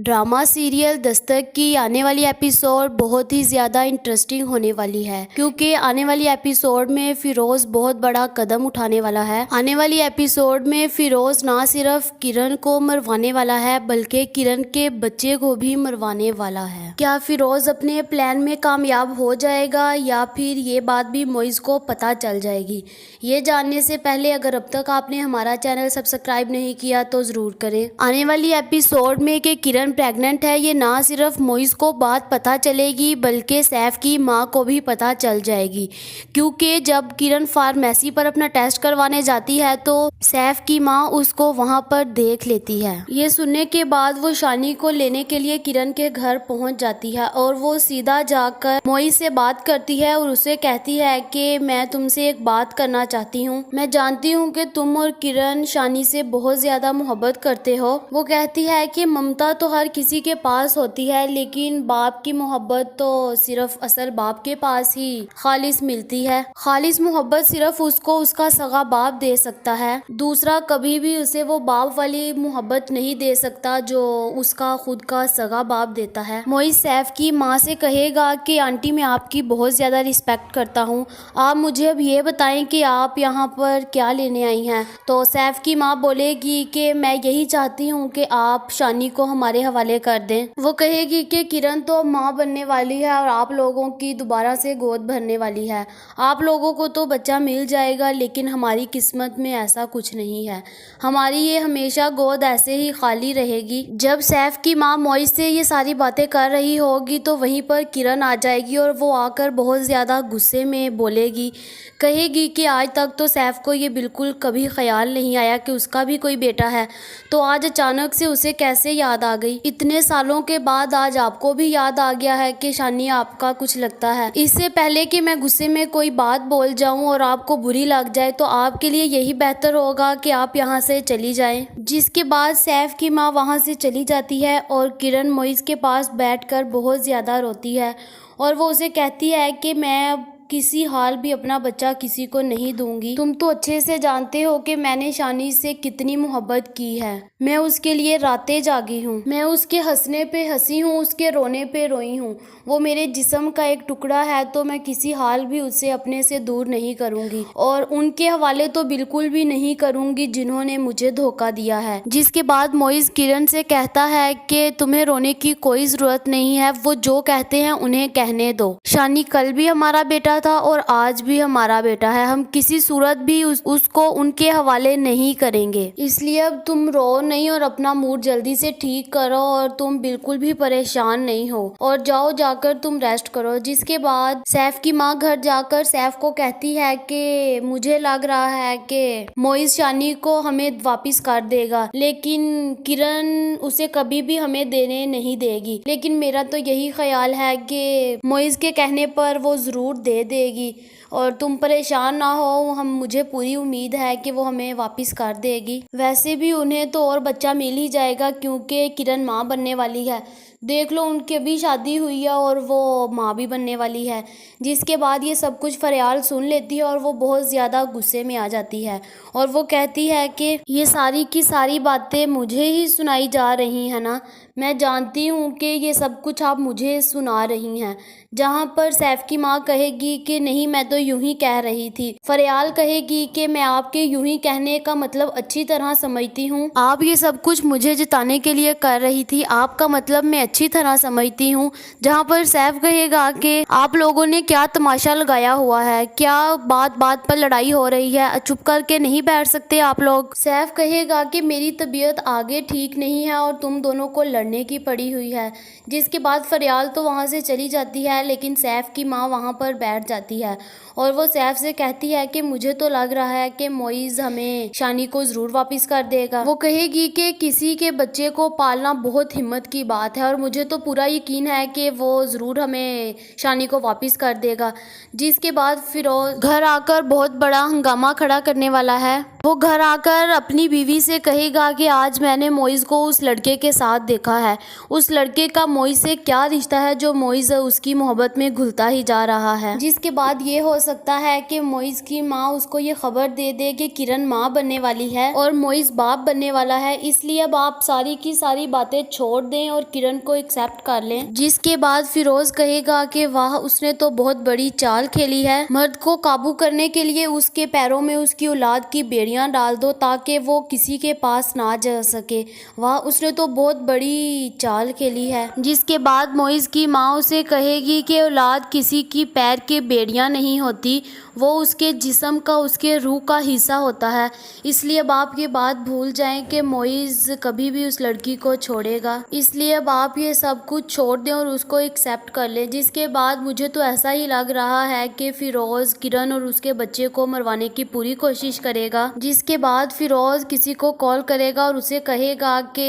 Drama serial Dastak की आने वाली एपिसोड बहुत ही ज़्यादा इंटरेस्टिंग होने वाली है, क्योंकि आने वाली एपिसोड में फिरोज़ बहुत बड़ा कदम उठाने वाला है। आने वाली एपिसोड में फिरोज़ ना सिर्फ किरण को मरवाने वाला है, बल्कि किरण के बच्चे को भी मरवाने वाला है। क्या फिरोज़ अपने प्लान में कामयाब हो जाएगा या फिर ये बात भी मोइज़ को पता चल जाएगी? ये जानने से पहले अगर अब तक आपने हमारा चैनल सब्सक्राइब नहीं किया तो ज़रूर करें। आने वाली एपिसोड में कि किरण प्रेग्नेंट है, ये ना सिर्फ मोइज़ को बात पता चलेगी बल्कि सैफ की मां को भी पता चल जाएगी, क्योंकि जब किरण फार्मेसी पर अपना टेस्ट करवाने जाती है तो सैफ की मां उसको वहां पर देख लेती है। ये सुनने के बाद वो शानी को लेने के लिए किरण के घर पहुंच जाती है और वो सीधा जाकर मोइज़ से बात करती है और उसे कहती है कि मैं तुमसे एक बात करना चाहती हूँ। मैं जानती हूँ कि तुम और किरण शानी से बहुत ज्यादा मोहब्बत करते हो। वो कहती है कि ममता तो हर किसी के पास होती है, लेकिन बाप की मोहब्बत तो सिर्फ असल बाप के पास ही खालिस मिलती है। खालिस मोहब्बत सिर्फ उसको उसका सगा बाप दे सकता है। दूसरा कभी भी उसे वो बाप वाली मोहब्बत नहीं दे सकता जो उसका खुद का सगा बाप देता है। मोइज़ सैफ की माँ से कहेगा कि आंटी मैं आपकी बहुत ज्यादा रिस्पेक्ट करता हूँ, आप मुझे अब ये बताएं कि आप यहाँ पर क्या लेने आई हैं। तो सैफ की माँ बोलेगी कि मैं यही चाहती हूँ कि आप शानी को हमारे हवाले कर दें। वो कहेगी कि किरण तो माँ बनने वाली है और आप लोगों की दोबारा से गोद भरने वाली है। आप लोगों को तो बच्चा मिल जाएगा, लेकिन हमारी किस्मत में ऐसा कुछ नहीं है। हमारी ये हमेशा गोद ऐसे ही खाली रहेगी। जब सैफ की माँ मोइज़ से ये सारी बातें कर रही होगी तो वहीं पर किरण आ जाएगी और वो आकर बहुत ज़्यादा गुस्से में बोलेगी, कहेगी कि आज तक तो सैफ को ये बिल्कुल कभी ख्याल नहीं आया कि उसका भी कोई बेटा है, तो आज अचानक से उसे कैसे याद आ गई। इतने सालों के बाद आज आपको भी याद आ गया है कि शानी आपका कुछ लगता है। इससे पहले कि मैं गुस्से में कोई बात बोल जाऊं और आपको बुरी लग जाए तो आपके लिए यही बेहतर होगा कि आप यहाँ से चली जाएं। जिसके बाद सैफ की माँ वहाँ से चली जाती है और किरण मोइज़ के पास बैठकर बहुत ज़्यादा रोती है और वो उसे कहती है कि मैं किसी हाल भी अपना बच्चा किसी को नहीं दूंगी। तुम तो अच्छे से जानते हो कि मैंने शानी से कितनी मोहब्बत की है। मैं उसके लिए रातें जागी हूँ, मैं उसके हंसने पे हंसी हूँ, उसके रोने पे रोई हूँ। वो मेरे जिस्म का एक टुकड़ा है, तो मैं किसी हाल भी उसे अपने से दूर नहीं करूँगी और उनके हवाले तो बिल्कुल भी नहीं करूँगी जिन्होंने मुझे धोखा दिया है। जिसके बाद मोइज़ किरण से कहता है कि तुम्हें रोने की कोई ज़रूरत नहीं है, वो जो कहते हैं उन्हें कहने दो। शानी कल भी हमारा बेटा था और आज भी हमारा बेटा है, हम किसी सूरत भी उसको उनके हवाले नहीं करेंगे। इसलिए अब तुम रो नहीं और अपना मूड जल्दी से ठीक करो और तुम बिल्कुल भी परेशान नहीं हो और जाओ जाकर तुम रेस्ट करो। जिसके बाद सैफ की माँ घर जाकर सैफ को कहती है कि मुझे लग रहा है कि मोइज़ शानी को हमें वापिस कर देगा, लेकिन किरण उसे कभी भी हमें देने नहीं देगी। लेकिन मेरा तो यही ख्याल है कि मोइज़ के कहने पर वो ज़रूर दे देगी और तुम परेशान ना हो, मुझे पूरी उम्मीद है कि वो हमें वापस कर देगी। वैसे भी उन्हें तो और बच्चा मिल ही जाएगा क्योंकि किरण माँ बनने वाली है। देख लो उनकी अभी शादी हुई है और वो माँ भी बनने वाली है। जिसके बाद ये सब कुछ फरियाल सुन लेती है और वो बहुत ज़्यादा गुस्से में आ जाती है और वो कहती है कि ये सारी की सारी बातें मुझे ही सुनाई जा रही हैं ना, मैं जानती हूँ कि ये सब कुछ आप मुझे सुना रही हैं। जहाँ पर सैफ की माँ कहेगी कि नहीं मैं तो यूं ही कह रही थी। फरियाल कहेगी कि मैं आपके यूं ही कहने का मतलब अच्छी तरह समझती हूँ, आप ये सब कुछ मुझे जताने के लिए कर रही थी, आपका मतलब मैं अच्छी तरह समझती हूँ। जहाँ पर सैफ कहेगा कि आप लोगों ने क्या तमाशा लगाया हुआ है, क्या बात बात पर लड़ाई हो रही है, चुप करके नहीं बैठ सकते आप लोग। सैफ कहेगा कि मेरी तबीयत आगे ठीक नहीं है और तुम दोनों को लड़ने की पड़ी हुई है। जिसके बाद फरियाल तो वहाँ से चली जाती है, लेकिन सैफ की माँ वहाँ पर बैठ जाती है और वो सैफ से कहती है कि मुझे तो लग रहा है कि मोइज़ हमें शानी को ज़रूर वापस कर देगा। वो कहेगी कि किसी के बच्चे को पालना बहुत हिम्मत की बात है और मुझे तो पूरा यकीन है कि वो ज़रूर हमें शानी को वापस कर देगा। जिसके बाद फिरोज़ घर आकर बहुत बड़ा हंगामा खड़ा करने वाला है। वो घर आकर अपनी बीवी से कहेगा कि आज मैंने मोइज़ को उस लड़के के साथ देखा है। उस लड़के का मोइज़ से क्या रिश्ता है जो मोइज़ उसकी मोहब्बत में घुलता ही जा रहा है। जिसके बाद ये हो सकता है कि मोइज़ की माँ उसको ये खबर दे दे कि किरण माँ बनने वाली है और मोइज़ बाप बनने वाला है, इसलिए अब आप सारी की सारी बातें छोड़ दें और किरण को एक्सेप्ट कर लें। जिसके बाद फिरोज कहेगा कि वाह, उसने तो बहुत बड़ी चाल खेली है। मर्द को काबू करने के लिए उसके पैरों में उसकी औलाद की बेड़ियां डाल दो ताकि वो किसी के पास ना जा सके। वाह, उसने तो बहुत बड़ी चाल खेली है। जिसके बाद मोइज़ की माँ उसे कहेगी कि औलाद किसी की पैर की बेड़ियां नहीं होती, वो उसके जिस्म का, उसके रूह का हिस्सा होता है। इसलिए अब आप ये बात भूल जाएं कि मोइज़ कभी भी उस लड़की को छोड़ेगा। इसलिए अब आप ये सब कुछ छोड़ दें और उसको एक्सेप्ट कर लें। जिसके बाद मुझे तो ऐसा ही लग रहा है कि फिरोज़ किरण और उसके बच्चे को मरवाने की पूरी कोशिश करेगा। जिसके बाद फिरोज़ किसी को कॉल करेगा और उसे कहेगा कि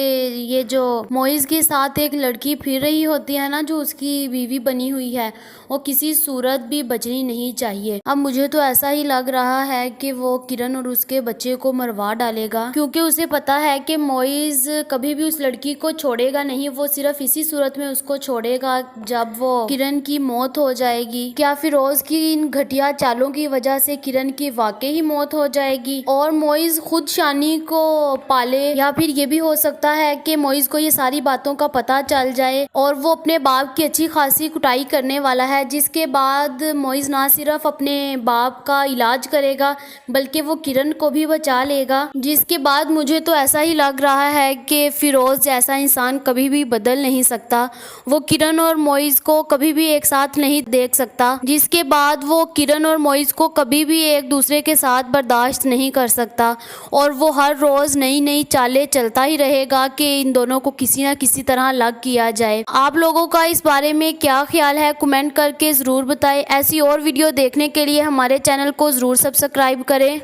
ये जो मोइज़ के साथ एक लड़की फिर रही होती है ना, जो उसकी बीवी बनी हुई है, वो किसी सूरत भी बचनी नहीं चाहिए। अब मुझे तो ऐसा ही लग रहा है कि वो किरण और उसके बच्चे को मरवा डालेगा, क्योंकि उसे पता है कि मोइज़ कभी भी उस लड़की को छोड़ेगा नहीं। वो सिर्फ इसी सूरत में उसको छोड़ेगा जब वो किरण की मौत हो जाएगी। क्या फिरोज की इन घटिया चालों की वजह से किरण की वाकई ही मौत हो जाएगी और मोइज़ खुद शानी को पाले, या फिर ये भी हो सकता है कि मोइज़ को ये सारी बातों का पता चल जाए और वो अपने बाप की अच्छी खासी कुटाई करने वाला है। जिसके बाद मोइज़ ना सिर्फ अपने बाप का इलाज करेगा बल्कि वो किरण को भी बचा लेगा। जिसके बाद मुझे तो ऐसा ही लग रहा है कि फिरोज जैसा इंसान कभी भी बदल नहीं सकता। वो किरण और मोइज़ को कभी भी एक साथ नहीं देख सकता। जिसके बाद वो किरण और मोइज़ को कभी भी एक दूसरे के साथ बर्दाश्त नहीं कर सकता और वो हर रोज नई नई चालें चलता ही रहेगा कि इन दोनों को किसी न किसी तरह अलग किया जाए। आप लोगों का इस बारे में क्या ख्याल है, कमेंट करके ज़रूर बताएं। ऐसी और वीडियो देखने के लिए हमारे चैनल को ज़रूर सब्सक्राइब करें।